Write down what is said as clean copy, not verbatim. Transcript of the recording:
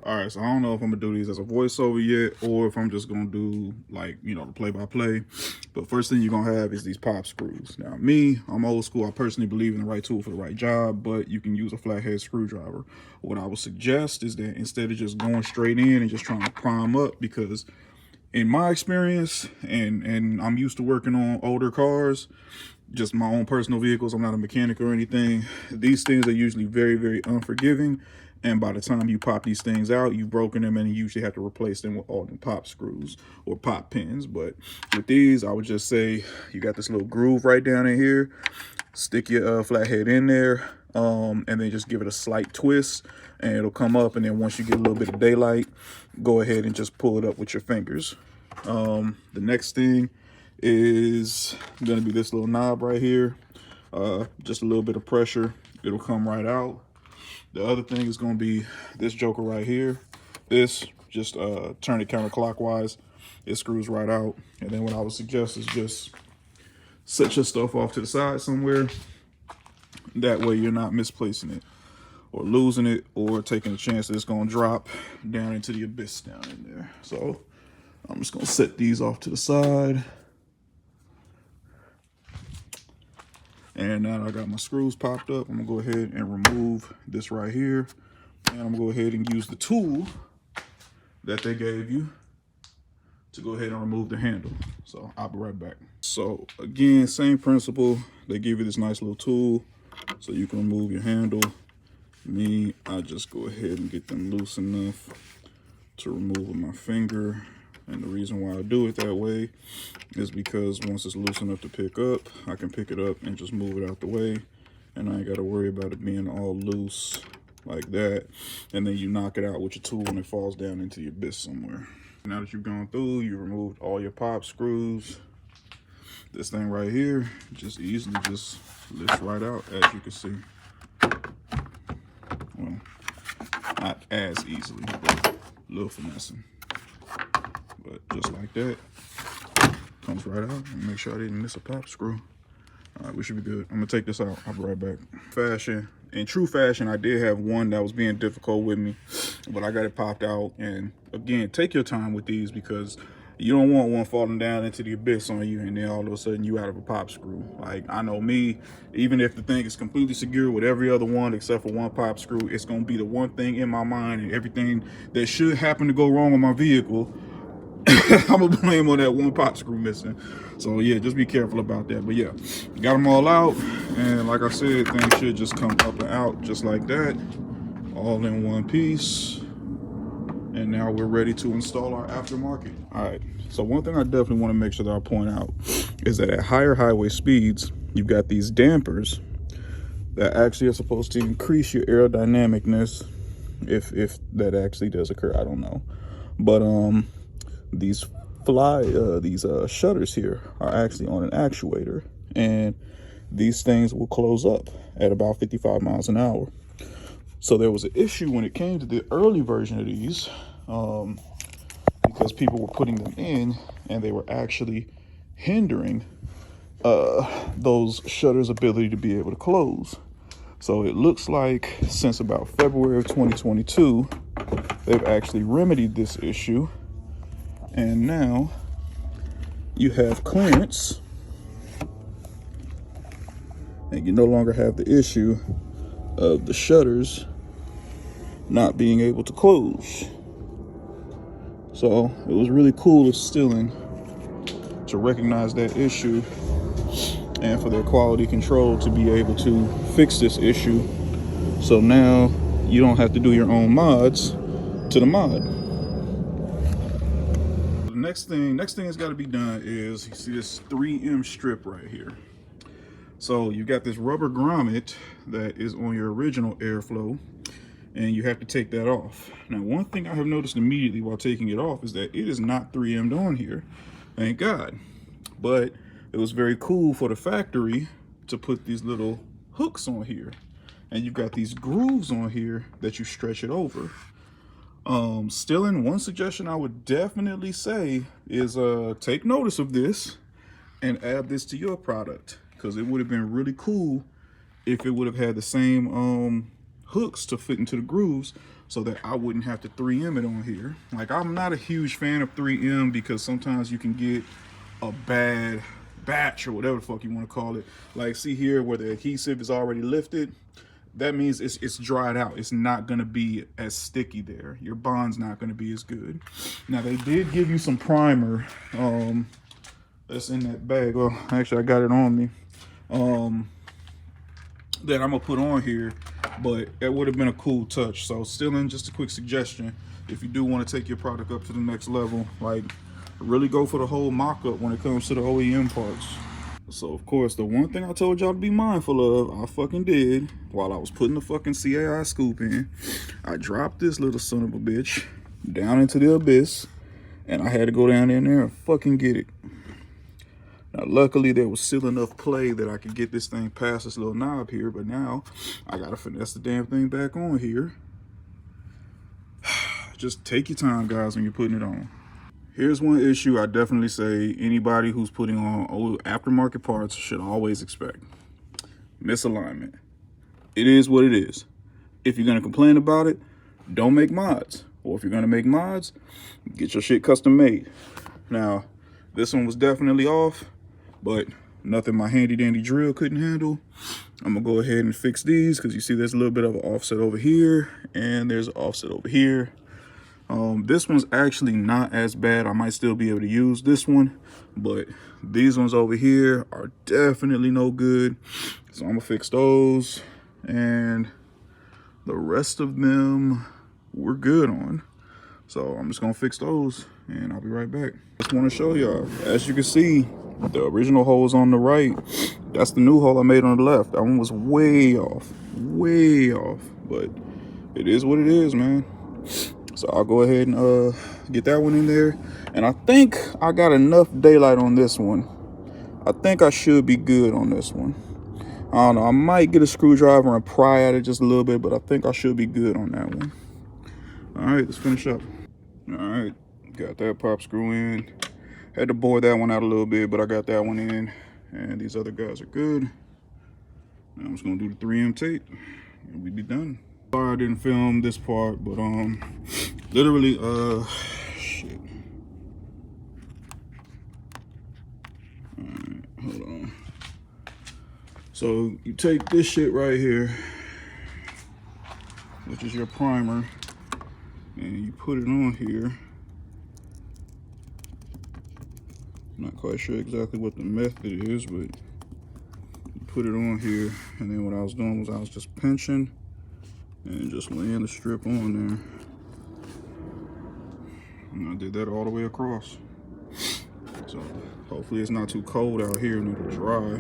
All right, so I don't know if I'm gonna do these as a voiceover yet, or if I'm just gonna do like, the play-by-play. But first thing you're gonna have is these pop screws. Now me, I'm old school. I personally believe in the right tool for the right job, but you can use a flathead screwdriver. What I would suggest is that instead of just going straight in and just trying to prime up, because in my experience, and I'm used to working on older cars, just my own personal vehicles, I'm not a mechanic or anything, these things are usually very, very unforgiving. And by the time you pop these things out, you've broken them, and you usually have to replace them with all the pop screws or pop pins. But with these, I would just say you got this little groove right down in here. Stick your flathead in there, and then just give it a slight twist, and it'll come up. And then once you get a little bit of daylight, go ahead and just pull it up with your fingers. The next thing is going to be this little knob right here. Just a little bit of pressure, it'll come right out. The other thing is going to be this joker right here. This, just turn it counterclockwise. It screws right out. And then what I would suggest is just set your stuff off to the side somewhere. That way you're not misplacing it or losing it or taking a chance that it's going to drop down into the abyss down in there. So I'm just going to set these off to the side. And now I got my screws popped up. I'm gonna go ahead and remove this right here. And I'm gonna go ahead and use the tool that they gave you to go ahead and remove the handle. So I'll be right back. So again, same principle. They give you this nice little tool so you can remove your handle. Me, I just go ahead and get them loose enough to remove with my finger. And the reason why I do it that way is because once it's loose enough to pick up, I can pick it up and just move it out the way. And I ain't got to worry about it being all loose like that. And then you knock it out with your tool and it falls down into the abyss somewhere. Now that you've gone through, you removed all your pop screws. This thing right here just easily just lifts right out, as you can see. Well, not as easily, but a little finessing. But just like that, comes right out. And make sure I didn't miss a pop screw. All right, we should be good. I'm gonna take this out. I'll be right back. Fashion, in true fashion, I did have one that was being difficult with me, but I got it popped out. And again, take your time with these, because you don't want one falling down into the abyss on you and then all of a sudden you out of a pop screw. Like, I know me, even if the thing is completely secure with every other one except for one pop screw, it's gonna be the one thing in my mind, and everything that should happen to go wrong on my vehicle, I'm gonna blame on that one pop screw missing. So yeah, just be careful about that. But yeah, got them all out, and like I said, things should just come up and out just like that, all in one piece. And now we're ready to install our aftermarket. All right, so one thing I definitely want to make sure that I point out is that at higher highway speeds, you've got these dampers that actually are supposed to increase your aerodynamicness, if that actually does occur. I don't know, but these shutters here are actually on an actuator, and these things will close up at about 55 miles an hour. So there was an issue when it came to the early version of these, because people were putting them in and they were actually hindering those shutters' ability to be able to close. So it looks like since about February of 2022, they've actually remedied this issue. And now you have clearance, and you no longer have the issue of the shutters not being able to close. So it was really cool of Stillen to recognize that issue, and for their quality control to be able to fix this issue. So now you don't have to do your own mods to the mod. The next thing that's got to be done is, you see this 3M strip right here. So you got this rubber grommet that is on your original airflow, and you have to take that off. Now, one thing I have noticed immediately while taking it off is that it is not 3M'd on here, thank God. But it was very cool for the factory to put these little hooks on here, and you've got these grooves on here that you stretch it over. Stillen, one suggestion I would definitely say is take notice of this and add this to your product, because it would have been really cool if it would have had the same hooks to fit into the grooves, so that I wouldn't have to 3M it on here. Like, I'm not a huge fan of 3M because sometimes you can get a bad batch or whatever the fuck you want to call it. Like, see here where the adhesive is already lifted, that means it's dried out. It's not going to be as sticky there. Your bond's not going to be as good. Now, they did give you some primer that's in that bag. Well, actually, I got it on me. That I'm gonna put on here, but it would have been a cool touch. So Stillen, just a quick suggestion, if you do want to take your product up to the next level, like, really go for the whole mock-up when it comes to the OEM parts. So of course, the one thing I told y'all to be mindful of, I fucking did while I was putting the fucking CAI scoop in. I dropped this little son of a bitch down into the abyss, and I had to go down in there and fucking get it. Now, luckily, there was still enough play that I could get this thing past this little knob here, but now I gotta finesse the damn thing back on here. Just take your time, guys, when you're putting it on. Here's one issue I definitely say anybody who's putting on old aftermarket parts should always expect. Misalignment. It is what it is. If you're gonna complain about it, don't make mods. Or if you're gonna make mods, get your shit custom made. Now, this one was definitely off, but nothing my handy dandy drill couldn't handle. I'm gonna go ahead and fix these because you see there's a little bit of an offset over here and there's an offset over here. This one's actually not as bad. I might still be able to use this one, but these ones over here are definitely no good. So I'm gonna fix those, and the rest of them we're good on. So I'm just gonna fix those and I'll be right back. Just wanna show y'all, as you can see, the original hole's on the right. That's the new hole I made on the left. That one was way off, but it is what it is, man. So I'll go ahead and get that one in there. And I think I got enough daylight on this one. I think I should be good on this one. I don't know, I might get a screwdriver and pry at it just a little bit, but I think I should be good on that one. All right, let's finish up. All right, got that pop screw in. Had to bore that one out a little bit, but I got that one in. And these other guys are good. Now I'm just gonna do the 3M tape and we'll be done. Sorry I didn't film this part, but literally, shit. All right, hold on. So you take this shit right here, which is your primer, and you put it on here. Not quite sure exactly what the method is, but you put it on here, and then what I was doing was I was just pinching and just laying the strip on there. And I did that all the way across. So hopefully it's not too cold out here and it'll dry.